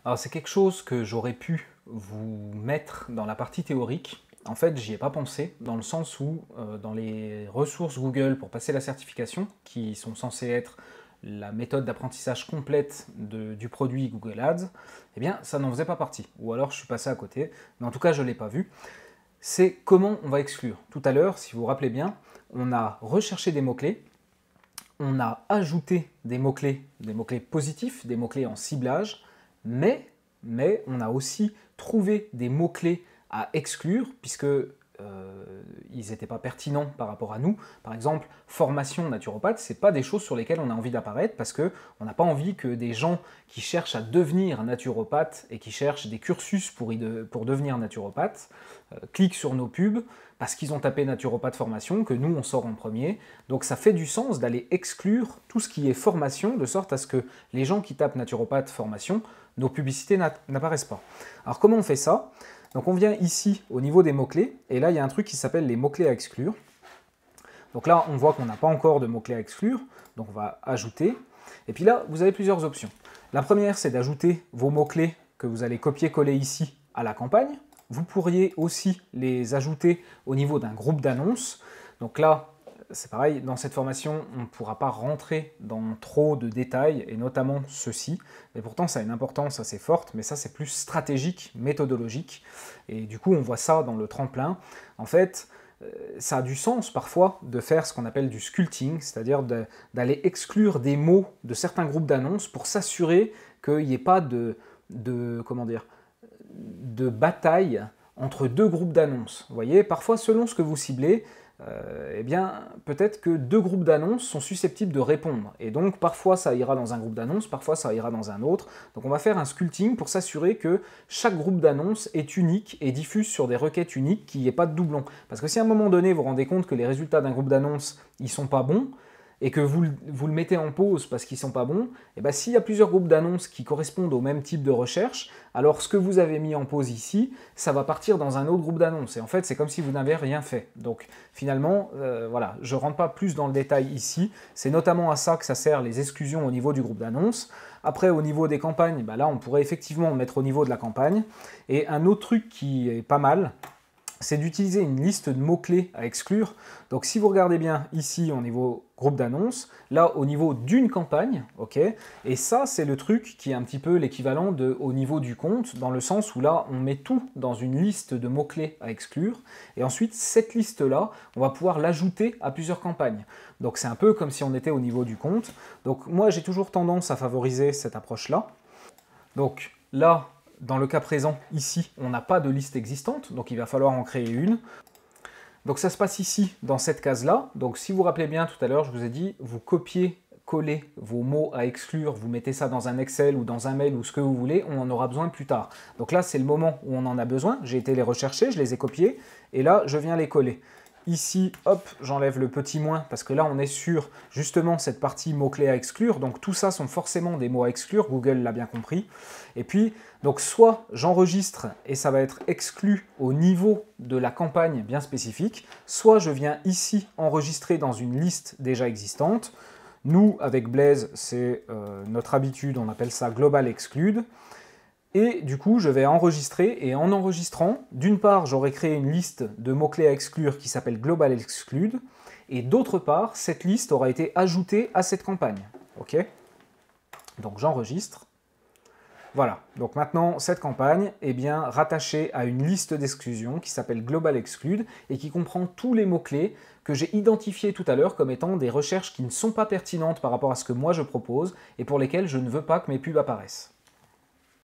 Alors c'est quelque chose que j'aurais pu vous mettre dans la partie théorique. En fait, j'y ai pas pensé, dans le sens où dans les ressources Google pour passer la certification, qui sont censées être la méthode d'apprentissage complète du produit Google Ads, eh bien ça n'en faisait pas partie. Ou alors je suis passé à côté, mais en tout cas je ne l'ai pas vu. C'est comment on va exclure. Tout à l'heure, si vous vous rappelez bien, on a recherché des mots-clés, on a ajouté des mots-clés positifs, des mots-clés en ciblage, mais on a aussi trouvé des mots-clés à exclure, puisque ils n'étaient pas pertinents par rapport à nous. Par exemple, formation naturopathe, ce n'est pas des choses sur lesquelles on a envie d'apparaître, parce qu'on n'a pas envie que des gens qui cherchent à devenir naturopathe et qui cherchent des cursus pour devenir naturopathe cliquent sur nos pubs, parce qu'ils ont tapé naturopathe formation, que nous on sort en premier. Donc ça fait du sens d'aller exclure tout ce qui est formation, de sorte à ce que les gens qui tapent naturopathe formation, nos publicités n'apparaissent pas. Alors comment on fait ça? Donc on vient ici au niveau des mots-clés, et là il y a un truc qui s'appelle les mots-clés à exclure. Donc là on voit qu'on n'a pas encore de mots-clés à exclure, donc on va ajouter. Et puis là vous avez plusieurs options. La première c'est d'ajouter vos mots-clés que vous allez copier-coller ici à la campagne. Vous pourriez aussi les ajouter au niveau d'un groupe d'annonces. Donc là, c'est pareil, dans cette formation, on ne pourra pas rentrer dans trop de détails, et notamment ceci. Et pourtant, ça a une importance assez forte, mais ça, c'est plus stratégique, méthodologique. Et du coup, on voit ça dans le tremplin. En fait, ça a du sens parfois de faire ce qu'on appelle du sculpting, c'est-à-dire d'aller exclure des mots de certains groupes d'annonces pour s'assurer qu'il n'y ait pas comment dire, de bataille entre deux groupes d'annonces. Vous voyez, parfois, selon ce que vous ciblez, eh bien, peut-être que deux groupes d'annonces sont susceptibles de répondre. Et donc, parfois, ça ira dans un groupe d'annonces, parfois, ça ira dans un autre. Donc, on va faire un sculpting pour s'assurer que chaque groupe d'annonces est unique et diffuse sur des requêtes uniques, qu'il n'y ait pas de doublons. Parce que si à un moment donné, vous vous rendez compte que les résultats d'un groupe d'annonces, ils sont pas bons, et que vous le mettez en pause parce qu'ils ne sont pas bons, et bien s'il y a plusieurs groupes d'annonces qui correspondent au même type de recherche, alors ce que vous avez mis en pause ici, ça va partir dans un autre groupe d'annonces. Et en fait, c'est comme si vous n'avez rien fait. Donc finalement, voilà, je ne rentre pas plus dans le détail ici. C'est notamment à ça que ça sert les exclusions au niveau du groupe d'annonces. Après, au niveau des campagnes, ben là, on pourrait effectivement mettre au niveau de la campagne. Et un autre truc qui est pas mal, c'est d'utiliser une liste de mots-clés à exclure. Donc si vous regardez bien ici au niveau groupe d'annonces, là au niveau d'une campagne, ok, et ça c'est le truc qui est un petit peu l'équivalent au niveau du compte, dans le sens où là on met tout dans une liste de mots-clés à exclure, et ensuite cette liste-là, on va pouvoir l'ajouter à plusieurs campagnes. Donc c'est un peu comme si on était au niveau du compte. Donc moi j'ai toujours tendance à favoriser cette approche-là. Donc là, dans le cas présent, ici, on n'a pas de liste existante, donc il va falloir en créer une. Donc ça se passe ici, dans cette case-là. Donc si vous vous rappelez bien, tout à l'heure, je vous ai dit, vous copiez-collez vos mots à exclure, vous mettez ça dans un Excel ou dans un mail ou ce que vous voulez, on en aura besoin plus tard. Donc là, c'est le moment où on en a besoin. J'ai été les rechercher, je les ai copiés, et là, je viens les coller. Ici, hop, j'enlève le petit moins, parce que là, on est sur justement cette partie mots-clés à exclure. Donc tout ça sont forcément des mots à exclure, Google l'a bien compris. Et puis, donc soit j'enregistre et ça va être exclu au niveau de la campagne bien spécifique, soit je viens ici enregistrer dans une liste déjà existante. Nous, avec Blaze, c'est notre habitude, on appelle ça Global Exclude. Et du coup, je vais enregistrer, et en enregistrant, d'une part, j'aurai créé une liste de mots-clés à exclure qui s'appelle Global Exclude, et d'autre part, cette liste aura été ajoutée à cette campagne. Ok? Donc j'enregistre. Voilà, donc maintenant, cette campagne est bien rattachée à une liste d'exclusion qui s'appelle Global Exclude, et qui comprend tous les mots-clés que j'ai identifiés tout à l'heure comme étant des recherches qui ne sont pas pertinentes par rapport à ce que moi je propose, et pour lesquelles je ne veux pas que mes pubs apparaissent.